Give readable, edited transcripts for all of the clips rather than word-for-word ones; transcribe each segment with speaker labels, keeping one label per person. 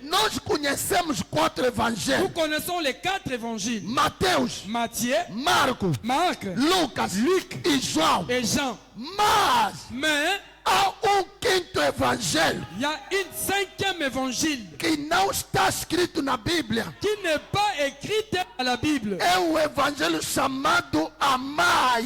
Speaker 1: Nós conhecemos 4 evangelhos.
Speaker 2: Nous connaissons les 4 évangiles.
Speaker 1: Mateus,
Speaker 2: Matthieu,
Speaker 1: Marcos,
Speaker 2: Marc,
Speaker 1: Lucas, Luc e João.
Speaker 2: et Jean.
Speaker 1: Mais há 5º evangelho
Speaker 2: il y a une 5e évangile
Speaker 1: que não está escrito na Bíblia.
Speaker 2: qui n'est pas écrite à la Bible.
Speaker 1: É o evangelho chamado Amai.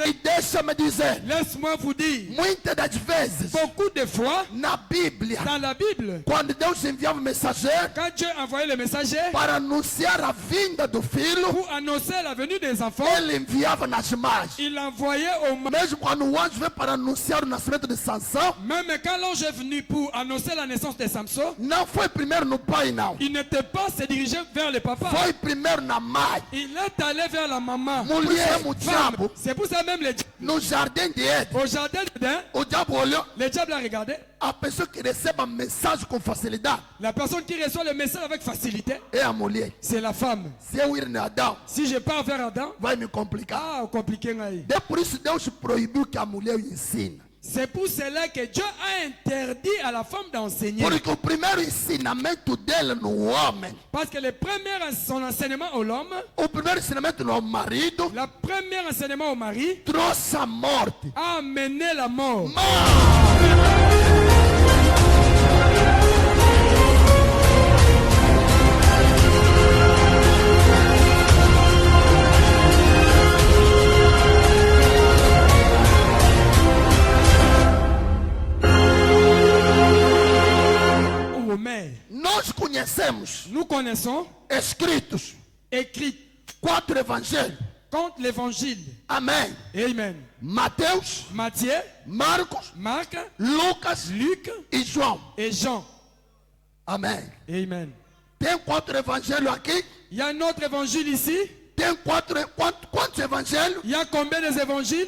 Speaker 1: E deixa-me dizer,
Speaker 2: Laisse-moi vous dire,
Speaker 1: muitas das vezes,
Speaker 2: beaucoup de fois,
Speaker 1: na Bíblia,
Speaker 2: dans la Bible,
Speaker 1: quando Deus enviava mensageiro
Speaker 2: quand Dieu envoyait le messager
Speaker 1: para anunciar a vinda do Filho,
Speaker 2: pour annoncer la venue des enfants,
Speaker 1: ele enviava nas margens.
Speaker 2: il envoyait au
Speaker 1: Mesmo quando o anjo veio para anunciar o nascimento de Sansão,
Speaker 2: Même quand l'ange est venu pour annoncer la naissance de Samson,
Speaker 1: não foi primeiro no pai, não.
Speaker 2: il n'était pas se diriger vers le papa.
Speaker 1: Foi primeiro na mãe.
Speaker 2: Il est allé vers la maman.
Speaker 1: Mulher, o
Speaker 2: Femme.
Speaker 1: diabo,
Speaker 2: C'est pour ça même
Speaker 1: no jardim de Éden,
Speaker 2: au jardin d'Éden,
Speaker 1: o diabo olhou
Speaker 2: le diable a regardé.
Speaker 1: a pessoa que recebe a mensagem com facilidade
Speaker 2: La personne qui reçoit le message avec facilité,
Speaker 1: é a mulher.
Speaker 2: c'est la femme.
Speaker 1: Se eu ir na Adão,
Speaker 2: Si je pars vers Adam,
Speaker 1: vai me complicar.
Speaker 2: compliqué. Ngaï.
Speaker 1: É por isso Deus proibiu que a mulher o ensine.
Speaker 2: C'est pour cela que Dieu a interdit à la femme d'enseigner.
Speaker 1: Porque o primeiro ensinamento dele no homem,
Speaker 2: Parce que le premier, son enseignement au l'homme,
Speaker 1: o primeiro ensinamento no marido,
Speaker 2: le premier enseignement au mari,
Speaker 1: trouxe a morte.
Speaker 2: a amené la mort.
Speaker 1: Nós conhecemos
Speaker 2: Nous connaissons,
Speaker 1: escritos
Speaker 2: écrit
Speaker 1: 4 evangelhos.
Speaker 2: contre l'évangile.
Speaker 1: Amém.
Speaker 2: Amen.
Speaker 1: Mateus,
Speaker 2: Matthieu,
Speaker 1: Marcos,
Speaker 2: Marc,
Speaker 1: Lucas
Speaker 2: Luc
Speaker 1: e João.
Speaker 2: et Jean.
Speaker 1: Amém.
Speaker 2: Amen.
Speaker 1: Tem 4 evangelhos aqui?
Speaker 2: Il y a un autre évangile ici.
Speaker 1: Tem quantos evangelhos?
Speaker 2: Il y a combien des évangiles?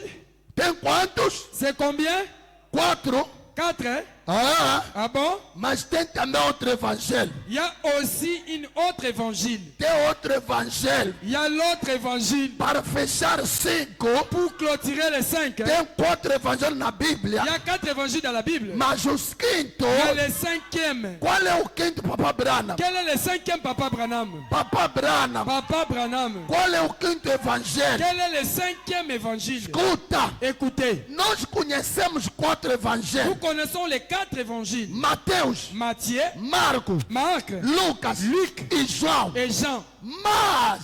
Speaker 1: Tem quantos?
Speaker 2: C'est combien?
Speaker 1: 4.
Speaker 2: 4, hein? Ah bon?
Speaker 1: Mas tem também outro evangelho.
Speaker 2: Il y a aussi une autre évangile.
Speaker 1: Tem outro evangelho.
Speaker 2: Il y a l'autre évangile.
Speaker 1: Para fechar 5,
Speaker 2: Pour clôturer les 5, hein?
Speaker 1: tem 4 evangelhos na Bíblia.
Speaker 2: Il y a 4 évangiles dans la Bible.
Speaker 1: Mas os quinto,
Speaker 2: Il y a le 5e.
Speaker 1: qual é o quinto, Papa Branham?
Speaker 2: Quel est le 5e, Papa Branham?
Speaker 1: Papa Branham,
Speaker 2: Papa Branham.
Speaker 1: qual é o quinto evangelho?
Speaker 2: Quel est le 5e évangile?
Speaker 1: Escuta,
Speaker 2: Écoutez,
Speaker 1: nós conhecemos 4
Speaker 2: nous
Speaker 1: evangelhos.
Speaker 2: connaissons les 4 évangiles.
Speaker 1: Mateus,
Speaker 2: Matthieu,
Speaker 1: Marcos,
Speaker 2: Marc
Speaker 1: Lucas, Luc e João.
Speaker 2: et Jean. Mais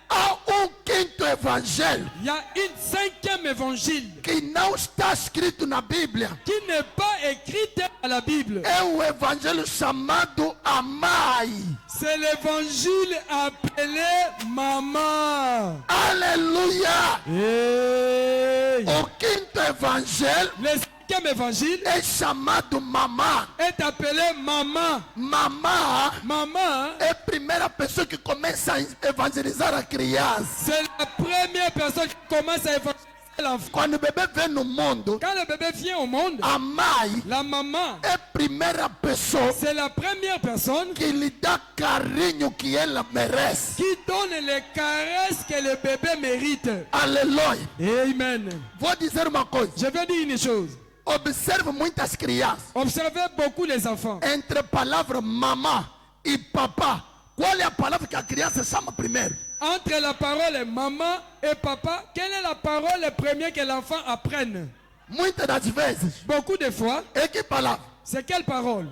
Speaker 1: Há 5º evangelho
Speaker 2: il y a une 5e évangile
Speaker 1: que não está escrito na Bíblia.
Speaker 2: qui n'est pas écrite à la Bible.
Speaker 1: É o evangelho chamado Amai.
Speaker 2: C'est l'évangile appelé Maman.
Speaker 1: Aleluia!
Speaker 2: Hey.
Speaker 1: O 5º evangelho
Speaker 2: Le 5e évangile
Speaker 1: é chamado Mamá.
Speaker 2: est appelé Maman.
Speaker 1: Mamá
Speaker 2: Maman,
Speaker 1: é a primeira pessoa que começa a evangelizar a criança.
Speaker 2: c'est la première personne qui commence à évangéliser l'enfant.
Speaker 1: Quando o bebê vem no mundo,
Speaker 2: Quand le bébé vient au monde,
Speaker 1: a mãe
Speaker 2: la maman,
Speaker 1: é a primeira pessoa
Speaker 2: c'est la première personne
Speaker 1: que lhe dá carinho que ela merece.
Speaker 2: qui donne les caresses que le bébé mérite.
Speaker 1: Aleluia.
Speaker 2: Amen.
Speaker 1: Vou dizer uma coisa.
Speaker 2: Je vais dire une chose.
Speaker 1: Observe muitas crianças.
Speaker 2: Observez beaucoup les enfants.
Speaker 1: Entre a palavra mamá e papá, qual é a palavra que a criança chama primeiro?
Speaker 2: Entre la parole maman et papa, quelle est la parole première que l'enfant apprenne?
Speaker 1: Muitas das vezes,
Speaker 2: Beaucoup de fois,
Speaker 1: é que palavra?
Speaker 2: c'est quelle parole?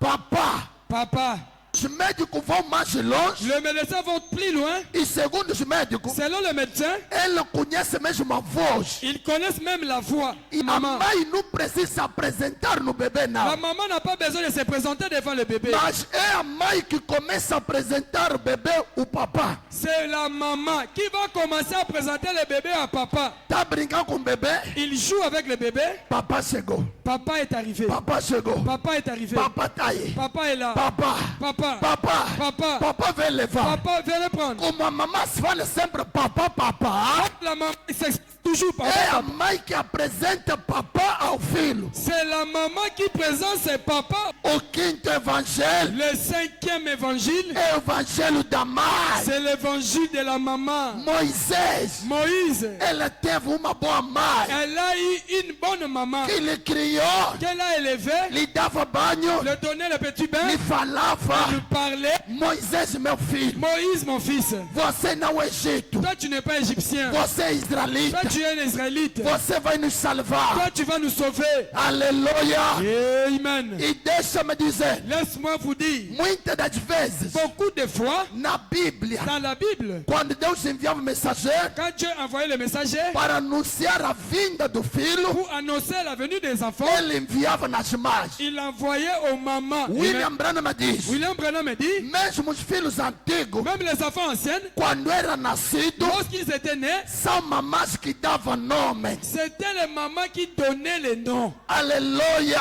Speaker 1: Papá.
Speaker 2: Papa.
Speaker 1: Os médicos vão mais longe
Speaker 2: Le médecin va plus loin.
Speaker 1: e segundo os médicos,
Speaker 2: Selon le médecin,
Speaker 1: ele conhece mesmo a voz.
Speaker 2: ils connaissent même la voix.
Speaker 1: E a
Speaker 2: Maman.
Speaker 1: mãe não precisa apresentar no bebê,
Speaker 2: La
Speaker 1: não.
Speaker 2: maman n'a pas besoin de se présenter devant le bébé.
Speaker 1: Mas é a mãe que começa a apresentar o bebê, o papá.
Speaker 2: C'est la maman qui va commencer à présenter le bébé à papa.
Speaker 1: Tá brincando com o bebê?
Speaker 2: Il joue avec le bébé.
Speaker 1: Papá chegou.
Speaker 2: Papa est arrivé.
Speaker 1: Papá chegou.
Speaker 2: Papa est arrivé.
Speaker 1: Papá tá aí.
Speaker 2: Papa est là.
Speaker 1: Papá.
Speaker 2: Papa.
Speaker 1: Papá.
Speaker 2: Papa.
Speaker 1: Papá vem levar.
Speaker 2: Papa, viens le prendre.
Speaker 1: Como a mamãe se fala sempre papá, papá.
Speaker 2: La maman s'exprime toujours
Speaker 1: É
Speaker 2: papa.
Speaker 1: a mãe que apresenta papá ao filho.
Speaker 2: C'est la maman qui présente ses papas.
Speaker 1: O quinto evangelho
Speaker 2: Le cinquième évangile,
Speaker 1: é o evangelho da mãe.
Speaker 2: c'est l'évangile de la maman.
Speaker 1: Moisés,
Speaker 2: Moïse,
Speaker 1: ele teve uma boa mãe
Speaker 2: elle a eu une bonne maman
Speaker 1: que lhe criou,
Speaker 2: qu'elle a élevée,
Speaker 1: lhe dava banho,
Speaker 2: lui donnait le petit bain,
Speaker 1: lhe falava.
Speaker 2: lui parlait.
Speaker 1: Moisés, meu filho,
Speaker 2: Moïse, mon fils,
Speaker 1: você não é Egito,
Speaker 2: toi tu n'es pas égyptien,
Speaker 1: você é israelita,
Speaker 2: toi tu es un israélite,
Speaker 1: você vai nos salvar.
Speaker 2: toi tu vas nous sauver.
Speaker 1: Aleluia.
Speaker 2: Amen.
Speaker 1: E deixa-me dizer,
Speaker 2: Laisse-moi vous dire,
Speaker 1: muitas das vezes
Speaker 2: beaucoup de fois,
Speaker 1: na Bíblia,
Speaker 2: dans la Bible,
Speaker 1: quando Deus enviava mensageiro
Speaker 2: quand Dieu envoyait le messager
Speaker 1: para anunciar a vinda do filho,
Speaker 2: pour annoncer la venue des enfants,
Speaker 1: ele enviava nas mães.
Speaker 2: il envoyait aux mamans.
Speaker 1: William Branham diz,
Speaker 2: William Branham dit,
Speaker 1: mesmo os filhos antigos,
Speaker 2: même les enfants anciens,
Speaker 1: quando era nascido,
Speaker 2: lorsqu'ils étaient nés,
Speaker 1: são mamás que davam nome.
Speaker 2: c'était les mamans qui donnaient les noms.
Speaker 1: Aleluia.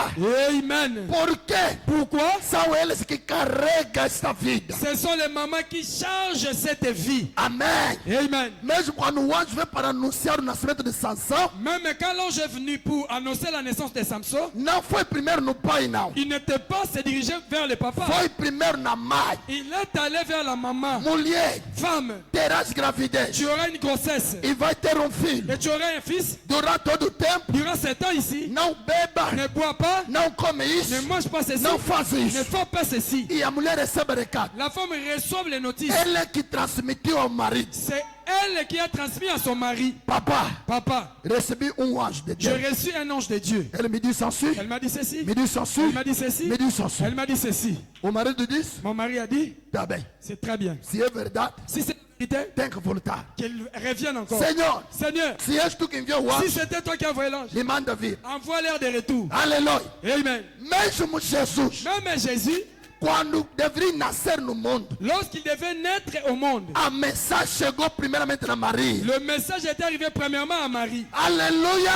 Speaker 2: Amen.
Speaker 1: Por quê?
Speaker 2: Pourquoi?
Speaker 1: São eles que carregam esta vida.
Speaker 2: Ce sont les mamans qui chargent cette vie.
Speaker 1: Amém.
Speaker 2: Amen.
Speaker 1: Mesmo quando o anjo veio para anunciar o nascimento de Sansão,
Speaker 2: Même quand l'ange est venu pour annoncer la naissance de Samson,
Speaker 1: não foi primeiro no pai, não.
Speaker 2: il n'était pas se diriger vers le papa.
Speaker 1: Foi primeiro na mãe.
Speaker 2: Il est allé vers la maman.
Speaker 1: Mulher,
Speaker 2: Femme,
Speaker 1: terás gravidez
Speaker 2: tu auras une grossesse
Speaker 1: e vai ter um filho.
Speaker 2: et tu auras un fils.
Speaker 1: Durante todo o tempo,
Speaker 2: Durant 7 ans ici,
Speaker 1: não beba,
Speaker 2: ne bois pas,
Speaker 1: não come isso,
Speaker 2: ne mange pas ceci,
Speaker 1: não faz
Speaker 2: ne
Speaker 1: isso.
Speaker 2: fais pas ceci.
Speaker 1: E a mulher recebe recado.
Speaker 2: La femme reçoit les notices.
Speaker 1: Ele é que transmitiu ao marido.
Speaker 2: C'est elle qui a transmis à son mari.
Speaker 1: Papá,
Speaker 2: Papa,
Speaker 1: recebi um anjo de
Speaker 2: j'ai
Speaker 1: Deus.
Speaker 2: reçu un ange de Dieu.
Speaker 1: Ele me disse assim,
Speaker 2: Elle m'a dit ceci.
Speaker 1: me disse assim,
Speaker 2: Elle m'a dit ceci.
Speaker 1: me disse assim.
Speaker 2: Elle m'a dit ceci.
Speaker 1: O marido disse,
Speaker 2: Mon mari a dit,
Speaker 1: tá bem.
Speaker 2: c'est très bien.
Speaker 1: Se é verdade,
Speaker 2: Si c'est la vérité,
Speaker 1: tem que voltar.
Speaker 2: qu'elle revienne encore.
Speaker 1: Senhor,
Speaker 2: Seigneur,
Speaker 1: se és tu que enviou o
Speaker 2: si
Speaker 1: anjo,
Speaker 2: c'était toi qui as envoyé l'ange,
Speaker 1: me manda vir.
Speaker 2: envoie-leur de retour.
Speaker 1: Aleluia.
Speaker 2: Amen.
Speaker 1: Mesmo Jesus,
Speaker 2: Même Jésus,
Speaker 1: quando deveria nascer no mundo,
Speaker 2: lorsqu'il devait naître au monde,
Speaker 1: a mensagem chegou primeiramente na Maria.
Speaker 2: le message est arrivé premièrement à Marie.
Speaker 1: Aleluia.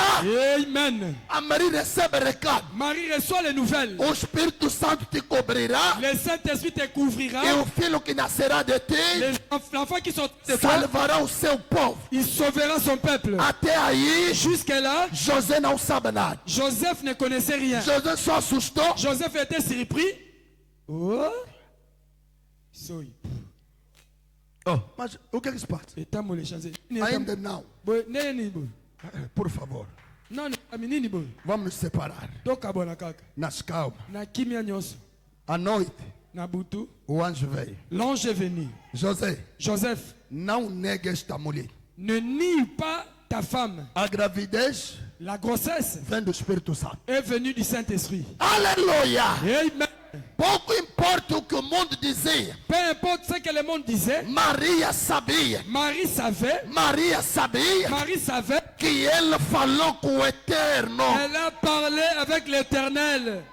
Speaker 2: Amen.
Speaker 1: A Maria recebe recado.
Speaker 2: Marie reçoit les nouvelles.
Speaker 1: O Espírito Santo te cobrirá
Speaker 2: Le Saint-Esprit te couvrira.
Speaker 1: e o filho que nascerá de ti
Speaker 2: L'enfant qui sort de toi,
Speaker 1: salvará o seu povo.
Speaker 2: il sauvera son peuple.
Speaker 1: Até aí,
Speaker 2: Jusque-là,
Speaker 1: José não sabe nada.
Speaker 2: Joseph ne connaissait rien.
Speaker 1: José só assustou.
Speaker 2: Joseph était surpris. Oh. Soy.
Speaker 1: Oh, mas o que é que se passa?
Speaker 2: Eta mo le chanze.
Speaker 1: Ainda não.
Speaker 2: Neni bo.
Speaker 1: Por favor,
Speaker 2: Non, nini bo.
Speaker 1: vamos nos separar.
Speaker 2: Toka bona kaka.
Speaker 1: Nas calma.
Speaker 2: Na kimia nyonso.
Speaker 1: À noite,
Speaker 2: Na butu.
Speaker 1: o anjo veio.
Speaker 2: L'ange est venu.
Speaker 1: José,
Speaker 2: Joseph,
Speaker 1: não negue esta mulher.
Speaker 2: ne nie pas ta femme.
Speaker 1: A gravidez
Speaker 2: La grossesse
Speaker 1: vem do Espírito Santo.
Speaker 2: est venue du Saint-Esprit.
Speaker 1: Aleluia.
Speaker 2: Amen.
Speaker 1: Pouco importa o que o mundo dizia.
Speaker 2: Peu importe ce que le monde disait,
Speaker 1: Maria sabia.
Speaker 2: Marie savait.
Speaker 1: Maria sabia
Speaker 2: Marie savait.
Speaker 1: que ele falou com o Eterno.
Speaker 2: Elle a parlé avec l'Éternel.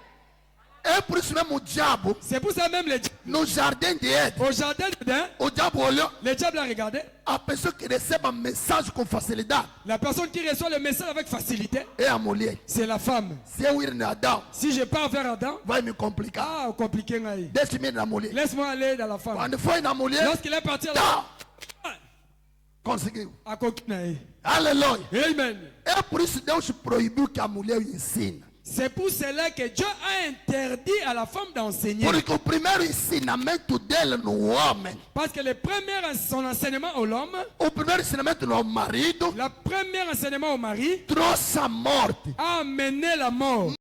Speaker 1: É por isso mesmo o diabo,
Speaker 2: C'est pour ça même
Speaker 1: no jardim de Éden,
Speaker 2: au jardin d'Éden,
Speaker 1: o diabo olhou
Speaker 2: le diable a regardé.
Speaker 1: a pessoa que recebe a mensagem com facilidade.
Speaker 2: La personne qui reçoit le message avec facilité,
Speaker 1: É a mulher.
Speaker 2: c'est la femme.
Speaker 1: Se eu ir na Adão,
Speaker 2: Si je pars vers Adam,
Speaker 1: vai me complicar.
Speaker 2: ah, compliqué. Ngaï.
Speaker 1: Deixe-me ir na mulher.
Speaker 2: Laisse-moi aller dans la femme.
Speaker 1: Quando foi na mulher,
Speaker 2: Lorsqu'il est parti là,
Speaker 1: tá, conseguiu.
Speaker 2: à coquinaï.
Speaker 1: Aleluia.
Speaker 2: Amen.
Speaker 1: É por isso que Deus proibiu que a mulher ensine.
Speaker 2: C'est pour cela que Dieu a interdit à la femme d'enseigner.
Speaker 1: Porque o primeiro ensinamento dele no homem,
Speaker 2: Parce que le premier, son enseignement au l'homme,
Speaker 1: o primeiro ensinamento no marido,
Speaker 2: le premier enseignement au mari,
Speaker 1: trouxe a morte.
Speaker 2: a amené la mort.